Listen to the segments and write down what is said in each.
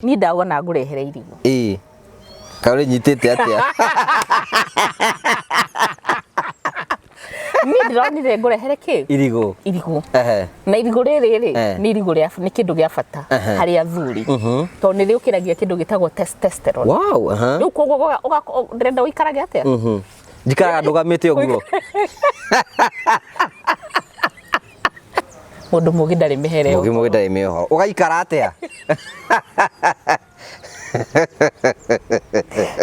Ni ndawona ngurehere irigu. Kauri nyitete atia. Ni ndironire ngurehere ki? Irigu. Irigu. Na irigu riri ni irigu ria ni kindu gia bata hari athuri. To ni riukiragia kindu gitagwo testosterone. Wow, Riu koguo ndrenda uikarage atia? Njikaraga ndugamite uguo. Mundu mugi ndari mihere. Mugi ndari miho. Ugaikara atia?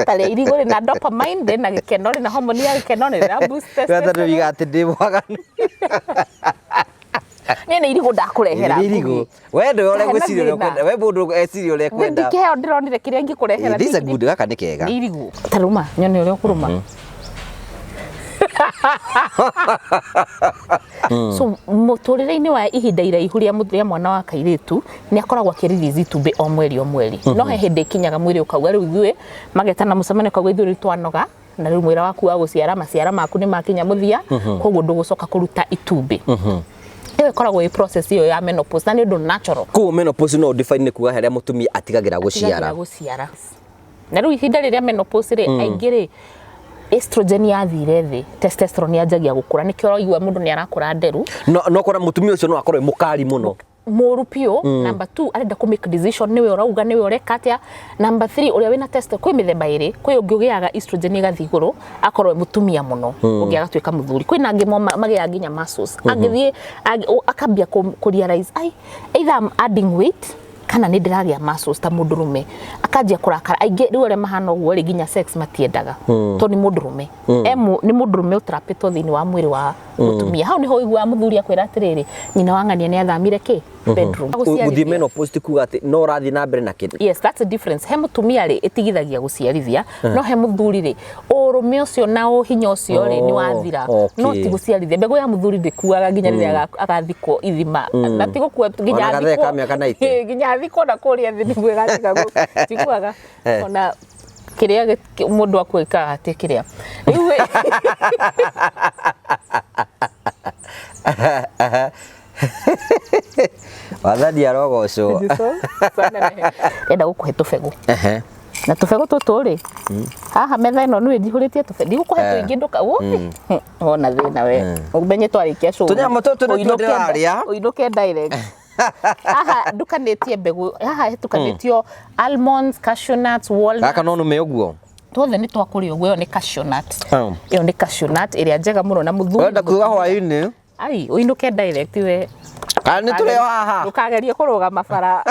Tale irigu rina dopamine rina gikeno rina hormone ya gikeno rina boost testosterone. Wetha wiga ati ndi mwaganu. Nene irigu ndakurehera. Irigu. We ndo ore gwicirio kwenda. We mundu ecirio ure kwenda. Ndikiheo ndironire kiria ngikurehera. This is good gaka ni kega. Irigu. Taruma nyone uri kuruma. So muturire-ini wa ihinda iraihu ria muthia mwana wa kairitu ni akoragwo akiririza itumbi o mweri no he hindi kinyaga mwiri ukauga riu ithui magetana mucemane ukauga ithui ri twanoga na riu mwira waku wa guciara maciara maku ni makinya muthia koguo ndugucoka kuruta itumbi ewe koragwo i process iyo ya menopause na ni undu natural ku menopause no define kuga haria mutumia atigagira guciara na riu ihinda riria menopause ri aingire estrogen yathire thi testosterone yanjagia gukura nikio roigwa mundu ni arakura nderu no kora mutumia ucio no akorwe mukari muno morupio number 2 arenda ku make decision niwe urauga niwe ureka atia number 3 uria wina test kwi mithemba iri kwi ungiugiaga estrogen igathiguru akorwe mutumia muno ungiaga twika muthuri kwi nangi magia nginya muscles angithie akambia ku realize either I'm adding weight kana ni ndiragia muscles ta mundurume akanjia kurakara aingi riu ore mahana uguo ri nginya sex matiendaga to ni mundurume ni mundurume utrapitwo thini wa mwiri wa mutumia hau niho igwa muthuri akwira atiriri nyina wangania ni athamire ki bedroom uthie menopause kuga ati no rathi na mbere na kindu. Yes, that's a difference. He mutumia ri itigithagia guciarithia no he muthuri ri urume ucio na uhinya ucio ri ni wathira no ti guciarithia mbegu ya muthuri ndikuaga nginya riria agathiko ithima na ti gukua nginya athiko nginya athiko na kuria thi niguo gatiga tikuaga ona kiria mundu akwika ati kiria riu wathani arogoco enda gukuhe tubegu na tubegu tutu ri haha metha ino ni njihuritie tubegu ndigukuhe tuingi nduka ona thina we umenye twarikia show tunyama tutu ni twiraria uinuke direct haha ndukanitie mbegu haha hetukanitio almonds cashew nuts walnuts aka no nume uguo tuothe ni twakuri uguo yo ni cashew nut iyo ni cashew nut iria njega muno na muthuri wenda kuga hwaini ai uinuke direct we ani tule haha ukageria kurugama bara